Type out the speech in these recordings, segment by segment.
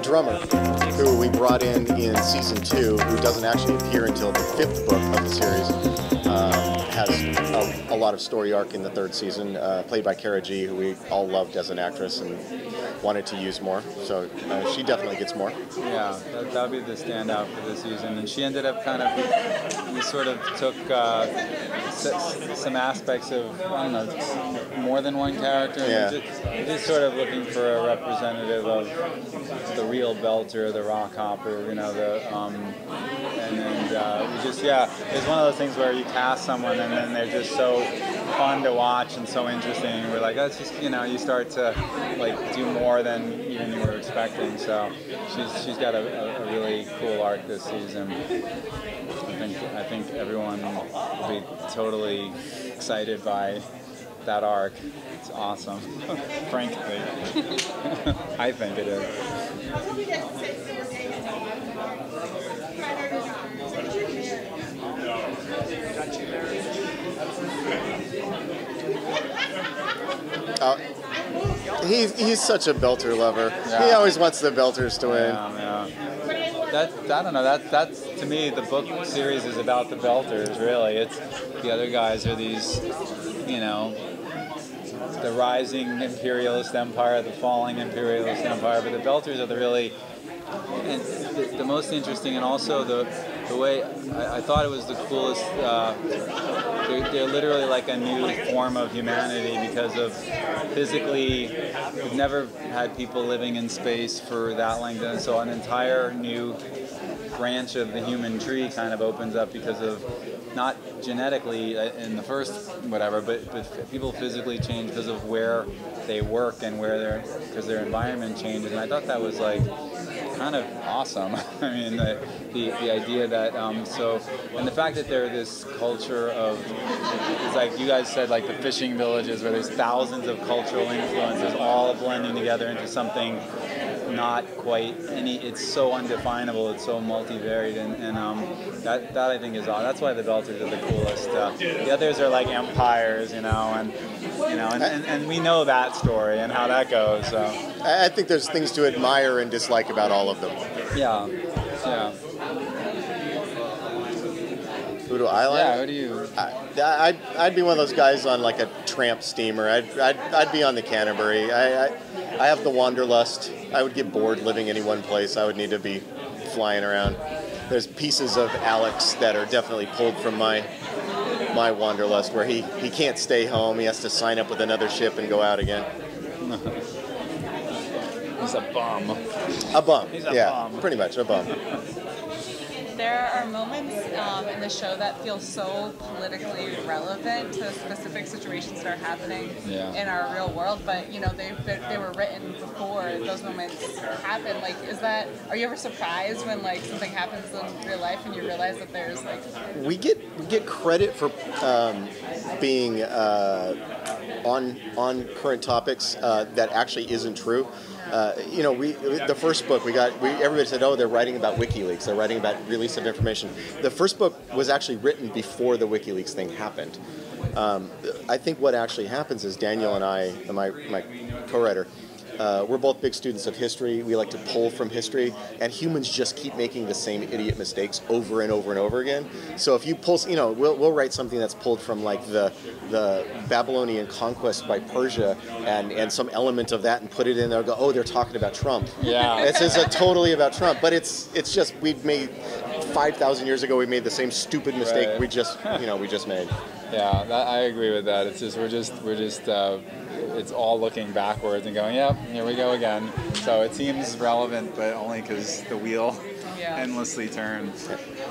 drummer, who we brought in season 2, who doesn't actually appear until the 5th book of the series, has a lot of story arc in the 3rd season, played by Cara G, who we all loved as an actress and wanted to use more. So she definitely gets more. Yeah, that'll be the standout for this season. And she ended up kind of, we sort of took some aspects of, I don't know, more than one character. Yeah. We're just sort of looking for a representative of the real belter, the rock hopper, you know, we just, yeah, it's one of those things where you cast someone and then they're just so fun to watch and so interesting. And we're like, that's just, you know, you start to like do more than even you were expecting. So she's got a really cool arc this season. I think everyone will be totally excited by that arc. It's awesome. Frankly, I think it is. He's such a belter lover. Yeah. He always wants the belters to win. Yeah. I don't know. That's to me, the book series is about the belters. Really, it's the other guys are these, you know, the rising imperialist empire, the falling imperialist empire, but the belters are the really, and the most interesting, and also the way I thought it was the coolest. They're literally like a new form of humanity because of physically, we've never had people living in space for that length, and so an entire new branch of the human tree kind of opens up because of, not genetically in the first whatever, but people physically change because of where they work and because their environment changes, and I thought that was like kind of awesome. I mean, the idea that and the fact that they're this culture of, it's like you guys said, like the fishing villages where there's thousands of cultural influences all blending together into something not quite any. It's so undefinable. It's so multivariate, and that I think is that's why the belters are the coolest. The others are like empires, and we know that story and how that goes. So I think there's things to admire and dislike about all of them. Yeah. Who do I like? Yeah, who do you? I'd be one of those guys on like a tramp steamer. I'd be on the Canterbury. I have the wanderlust. I would get bored living any one place. I would need to be flying around. There's pieces of Alex that are definitely pulled from my wanderlust, where he can't stay home. He has to sign up with another ship and go out again. He's a bum. A bum. He's a bum. Pretty much a bum. There are moments in the show that feel so politically relevant to specific situations that are happening in our real world, but they were written before those moments happen. Like, are you ever surprised when like something happens in real life and you realize that there's like we get credit for being on current topics that actually isn't true. The first book everybody said, oh, they're writing about WikiLeaks, they're writing about release of information. The first book was actually written before the WikiLeaks thing happened. I think what actually happens is Daniel and I, my co-writer, we're both big students of history. We like to pull from history, and humans just keep making the same idiot mistakes over and over and over again. So if you pull, we'll write something that's pulled from like the Babylonian conquest by Persia and some element of that and put it in there and go, oh, they're talking about Trump. Yeah. It's totally about Trump, but it's just we've made 5,000 years ago we made the same stupid mistake we just made. Yeah, I agree with that. It's just we're just it's all looking backwards and going, yep, here we go again. So it seems relevant, but only because the wheel endlessly turns.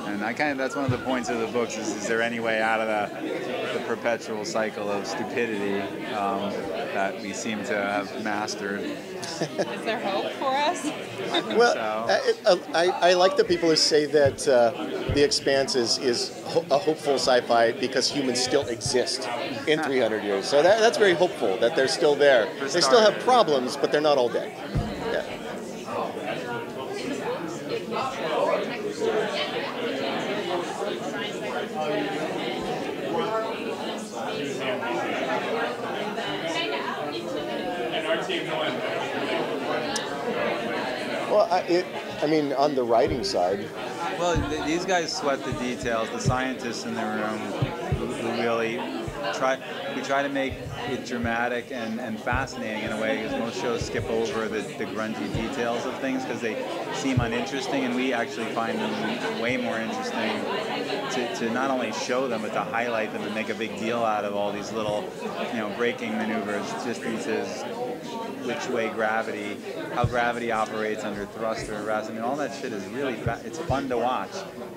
And that's one of the points of the books is there any way out of the perpetual cycle of stupidity that we seem to have mastered? Is there hope for us? I think so. I like the people who say that The Expanse is a hopeful sci-fi because humans still exist in 300 years. So that's very hopeful that they're still there. They still have problems, but they're not all dead. Yeah. Well, I mean, on the writing side. Well, these guys sweat the details. The scientists in the room who really we try to make it dramatic and fascinating in a way, because most shows skip over the grungy details of things because they seem uninteresting, and we actually find them way more interesting to not only show them, but to highlight them and make a big deal out of all these little, braking maneuvers, distances, which way gravity, how gravity operates under thrust or arrest. I mean, all that shit is really, it's fun to watch.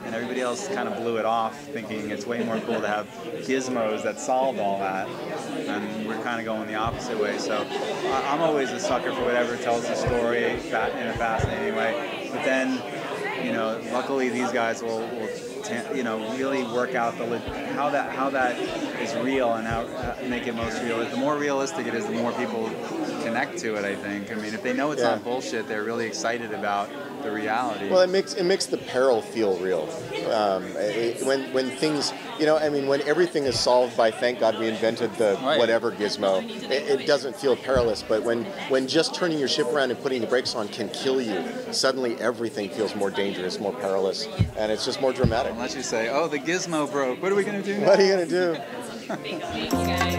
And everybody else kind of blew it off, thinking it's way more cool to have gizmos that solved all that. And we're kind of going the opposite way. So I'm always a sucker for whatever tells the story in a fascinating way. But then, luckily these guys will really work out how that is real and how make it most real. The more realistic it is, the more people connect to it, I think. I mean, if they know it's not bullshit, they're really excited about the reality. Well, it makes the peril feel real. When things, when everything is solved by, thank God we invented the whatever gizmo, it doesn't feel perilous. But when just turning your ship around and putting the brakes on can kill you, suddenly everything feels more dangerous, more perilous, and it's just more dramatic. Unless you say, oh, the gizmo broke. What are we going to do now? What are you going to do? Thank you guys.